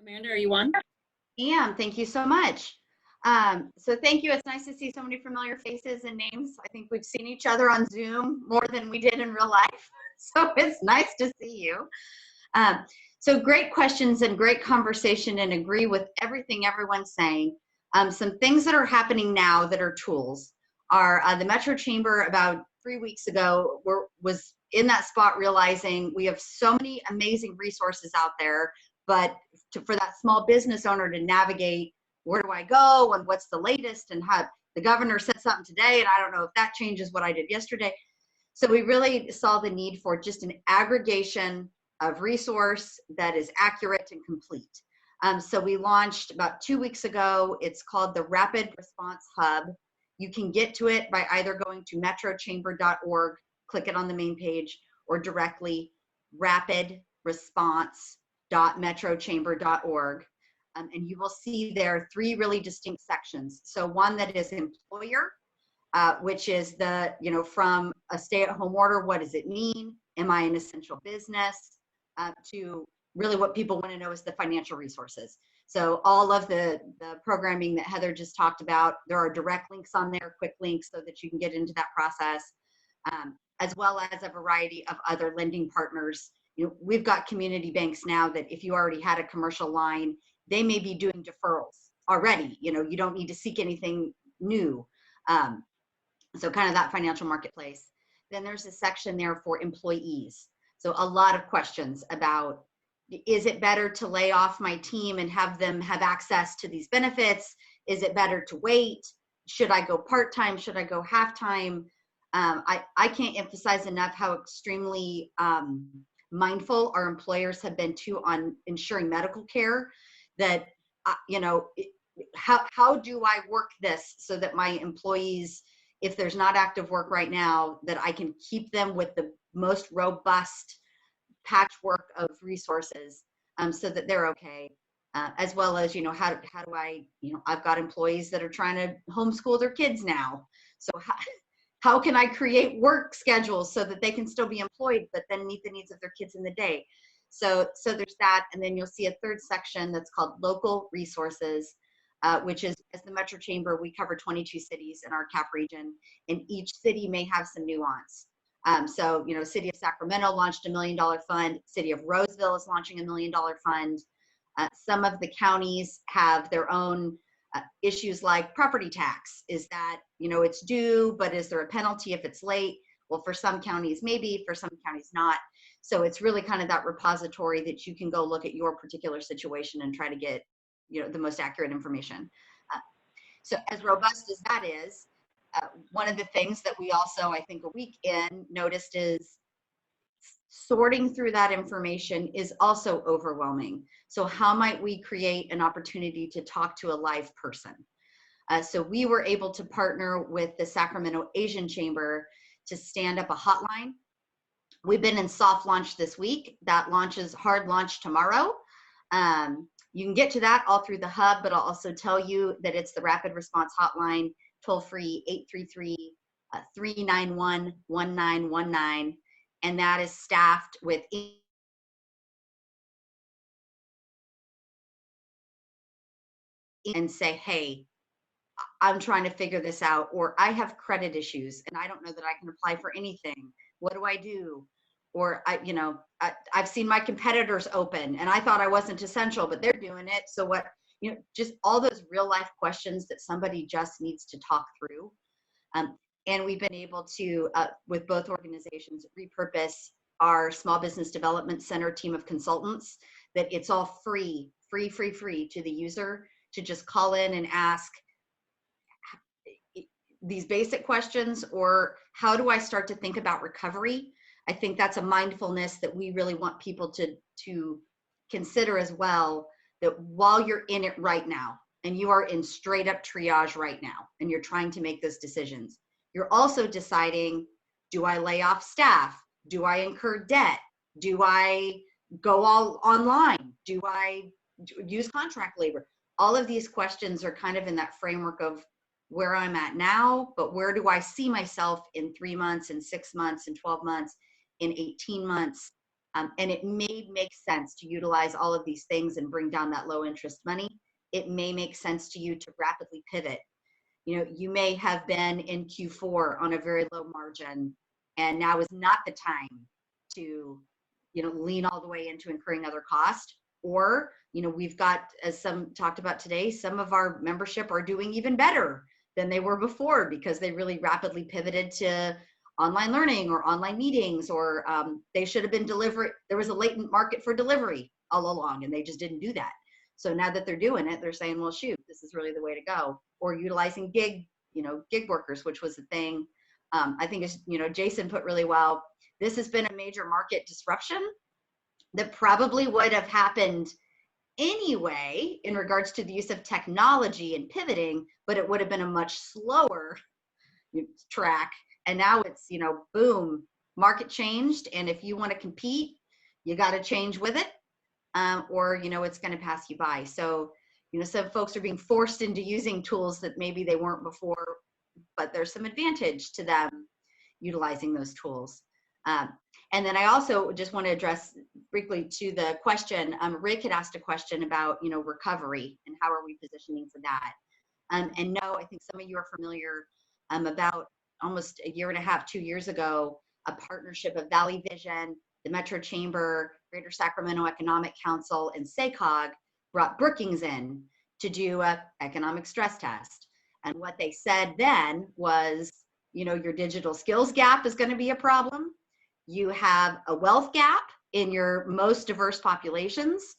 Amanda, are you on? Thank you so much. So thank you. It's nice to see so many familiar faces and names. I think we've seen each other on Zoom more than we did in real life. So it's nice to see you. So great questions and great conversation, and agree with everything everyone's saying. Some things that are happening now that are tools are the Metro Chamber about 3 weeks ago was in that spot realizing we have so many amazing resources out there, but for that small business owner to navigate, where do I go and what's the latest, and how the governor said something today and I don't know if that changes what I did yesterday. So we really saw the need for just an aggregation of resource that is accurate and complete. So we launched about 2 weeks ago. It's called the Rapid Response Hub. You can get to it by either going to metrochamber.org, click it on the main page, or directly rapidresponse.metrochamber.org. And you will see there 3 really distinct sections. So one that is employer, which is from a stay-at-home order, what does it mean? Am I an essential business? To really what people want to know is the financial resources. So all of the programming that Heather just talked about, there are direct links on there, quick links, so that you can get into that process, as well as a variety of other lending partners. We've got community banks now that if you already had a commercial line, they may be doing deferrals already. You don't need to seek anything new. So kind of that financial marketplace. Then there's a section there for employees. So a lot of questions about, is it better to lay off my team and have them have access to these benefits? Is it better to wait? Should I go part-time? Should I go half-time? I can't emphasize enough how extremely mindful our employers have been too on ensuring medical care, that, how do I work this so that my employees, if there's not active work right now, that I can keep them with the most robust patchwork of resources, so that they're okay, as well as, how do I, I've got employees that are trying to homeschool their kids now. So how can I create work schedules so that they can still be employed, but then meet the needs of their kids in the day? So there's that. And then you'll see a third section that's called local resources, which is, as the Metro Chamber, we cover 22 cities in our CAP region, and each city may have some nuance. So, City of Sacramento launched $1 million fund. City of Roseville is launching $1 million fund. Some of the counties have their own issues, like property tax. Is that, it's due, but is there a penalty if it's late? Well, for some counties, maybe, for some counties not. So it's really kind of that repository that you can go look at your particular situation and try to get, the most accurate information. So as robust as that is, one of the things that we also, I think, a week in noticed is sorting through that information is also overwhelming. So how might we create an opportunity to talk to a live person? So we were able to partner with the Sacramento Asian Chamber to stand up a hotline. We've been in soft launch this week. That launches hard launch tomorrow. You can get to that all through the hub, but I'll also tell you that it's the Rapid Response Hotline, toll-free 833-391-1919, and that is staffed with and say, hey, I'm trying to figure this out, or I have credit issues and I don't know that I can apply for anything. What do I do? Or I've seen my competitors open and I thought I wasn't essential, but they're doing it. So what, just all those real life questions that somebody just needs to talk through. And we've been able to, with both organizations, repurpose our Small Business Development Center team of consultants, that it's all free to the user to just call in and ask these basic questions, or how do I start to think about recovery? I think that's a mindfulness that we really want people to consider as well, that while you're in it right now, and you are in straight up triage right now, and you're trying to make those decisions, you're also deciding, do I lay off staff? Do I incur debt? Do I go all online? Do I use contract labor? All of these questions are kind of in that framework of where I'm at now, but where do I see myself in 3 months, in 6 months, in 12 months, in 18 months? And it may make sense to utilize all of these things and bring down that low interest money. It may make sense to you to rapidly pivot. You know, you may have been in Q4 on a very low margin, and now is not the time to, you know, lean all the way into incurring other cost. Or, you know, we've got, as some talked about today, some of our membership are doing even better than they were before because they really rapidly pivoted to online learning or online meetings, or they should have been delivered. There was a latent market for delivery all along, and they just didn't do that. So now that they're doing it, they're saying, well, shoot, this is really the way to go. Or utilizing gig workers, which was the thing. I think, as you know, Jason put really well, this has been a major market disruption that probably would have happened anyway in regards to the use of technology and pivoting, but it would have been a much slower track. And now it's, you know, boom, market changed. And if you want to compete, you got to change with it, or, you know, it's going to pass you by. So, you know, some folks are being forced into using tools that maybe they weren't before, but there's some advantage to them utilizing those tools. And then I also just want to address briefly to the question, Rick had asked a question about, you know, recovery and how are we positioning for that? And no, I think some of you are familiar, about almost a year and a half, 2 years ago, a partnership of Valley Vision, the Metro Chamber, Greater Sacramento Economic Council, and SACOG brought Brookings in to do a economic stress test. And what they said then was, you know, your digital skills gap is going to be a problem. You have a wealth gap in your most diverse populations.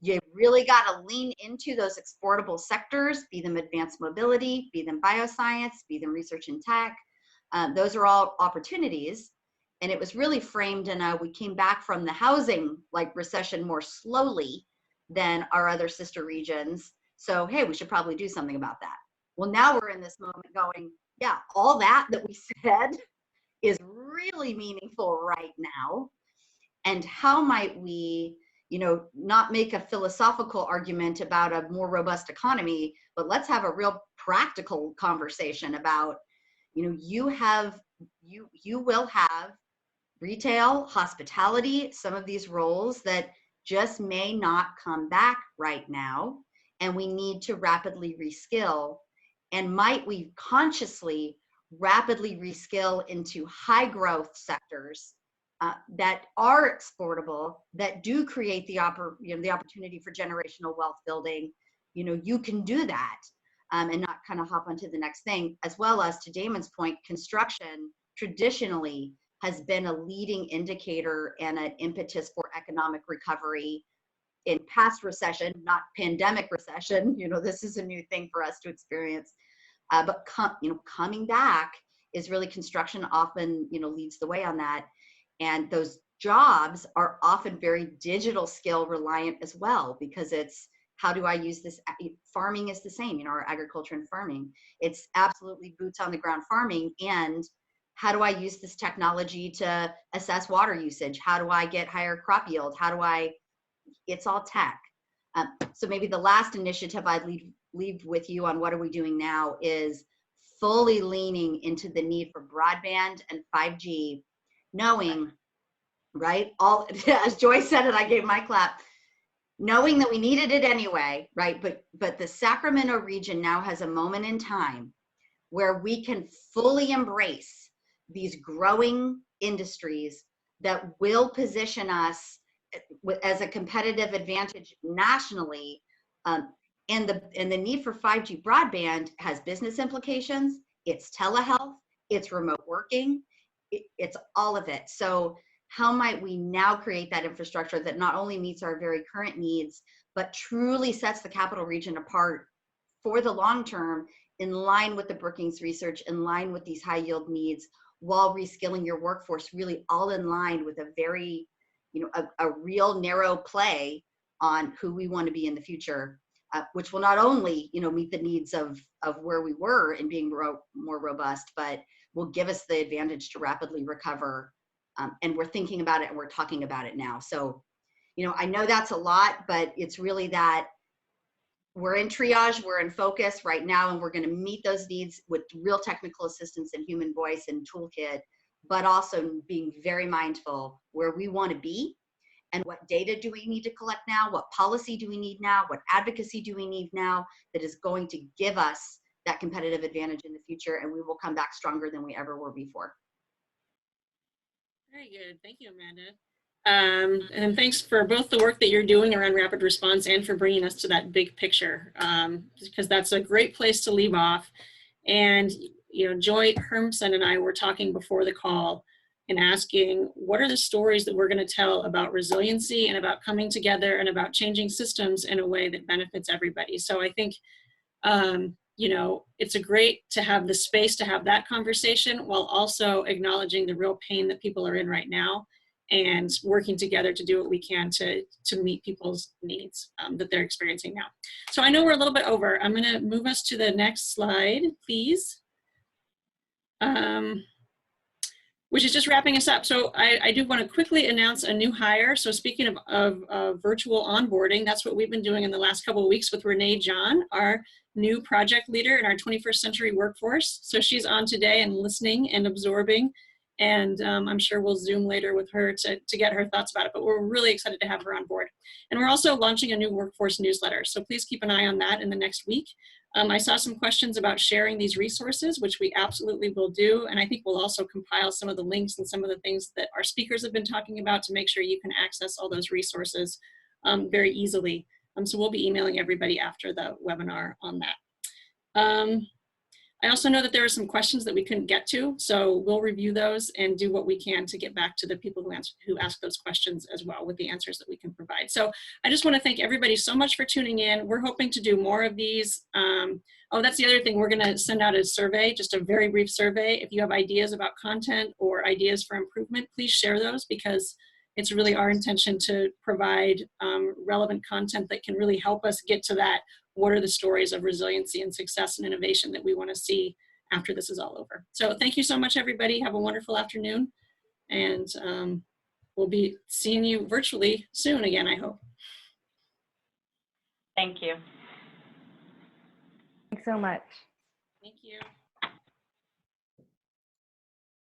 You really got to lean into those exportable sectors, be them advanced mobility, be them bioscience, be them research and tech. Those are all opportunities. And it was really framed in we came back from the housing recession more slowly than our other sister regions. So, hey, we should probably do something about that. Well, now we're in this moment going, yeah, all that we said is really meaningful right now. And how might we, you know, not make a philosophical argument about a more robust economy, but let's have a real practical conversation about, you know, you will have retail, hospitality, some of these roles that just may not come back right now. And we need to rapidly reskill. And might we consciously rapidly reskill into high growth sectors that are exportable, that do create the opportunity for generational wealth building. You know, you can do that and not kind of hop onto the next thing. As well as, to Damon's point, construction traditionally has been a leading indicator and an impetus for economic recovery in past recession, not pandemic recession. You know, this is a new thing for us to experience. But coming back is really, construction often, you know, leads the way on that. And those jobs are often very digital skill reliant as well, because it's, how do I use this? Farming is the same, you know, our agriculture and farming. It's absolutely boots on the ground farming. And how do I use this technology to assess water usage? How do I get higher crop yield? It's all tech. So maybe the last initiative I'd leave with you on what are we doing now is fully leaning into the need for broadband and 5G, knowing, right, all, as Joy said it, I gave my clap, knowing that we needed it anyway, right? But the Sacramento region now has a moment in time where we can fully embrace these growing industries that will position us as a competitive advantage nationally. And the need for 5G broadband has business implications. It's telehealth, it's remote working, it's all of it. So how might we now create that infrastructure that not only meets our very current needs, but truly sets the Capital Region apart for the long term, in line with the Brookings research, in line with these high yield needs, while reskilling your workforce, really all in line with a very, you know, a real narrow play on who we want to be in the future, which will not only, you know, meet the needs of where we were in being more robust, but will give us the advantage to rapidly recover. And we're thinking about it and we're talking about it now. So, you know, I know that's a lot, but it's really that we're in triage, we're in focus right now, and we're going to meet those needs with real technical assistance and human voice and toolkit but also being very mindful where we want to be and what data do we need to collect now, what policy do we need now, what advocacy do we need now that is going to give us that competitive advantage in the future, and we will come back stronger than we ever were before. Very good. Thank you, Amanda. And thanks for both the work that you're doing around rapid response and for bringing us to that big picture, because that's a great place to leave off. And, you know, Joy Hermsen and I were talking before the call and asking, what are the stories that we're going to tell about resiliency and about coming together and about changing systems in a way that benefits everybody? So I think, you know, it's a great to have the space to have that conversation while also acknowledging the real pain that people are in right now and working together to do what we can to meet people's needs that they're experiencing now. So I know we're a little bit over. I'm going to move us to the next slide, please. Which is just wrapping us up. So I do want to quickly announce a new hire. So speaking of virtual onboarding, that's what we've been doing in the last couple of weeks with Renee John, our new project leader in our 21st century workforce. So she's on today and listening and absorbing. And I'm sure we'll Zoom later with her to get her thoughts about it. But we're really excited to have her on board. And we're also launching a new workforce newsletter. So please keep an eye on that in the next week. I saw some questions about sharing these resources, which we absolutely will do. And I think we'll also compile some of the links and some of the things that our speakers have been talking about to make sure you can access all those resources very easily. So we'll be emailing everybody after the webinar on that. I also know that there are some questions that we couldn't get to, so we'll review those and do what we can to get back to the people who ask those questions as well with the answers that we can provide. So I just want to thank everybody so much for tuning in. We're hoping to do more of these. Oh, that's the other thing. We're going to send out a survey, just a very brief survey. If you have ideas about content or ideas for improvement, please share those, because it's really our intention to provide relevant content that can really help us get to that. What are the stories of resiliency and success and innovation that we want to see after this is all over? So thank you so much, everybody. Have a wonderful afternoon. And we'll be seeing you virtually soon again, I hope. Thank you. Thanks so much. Thank you.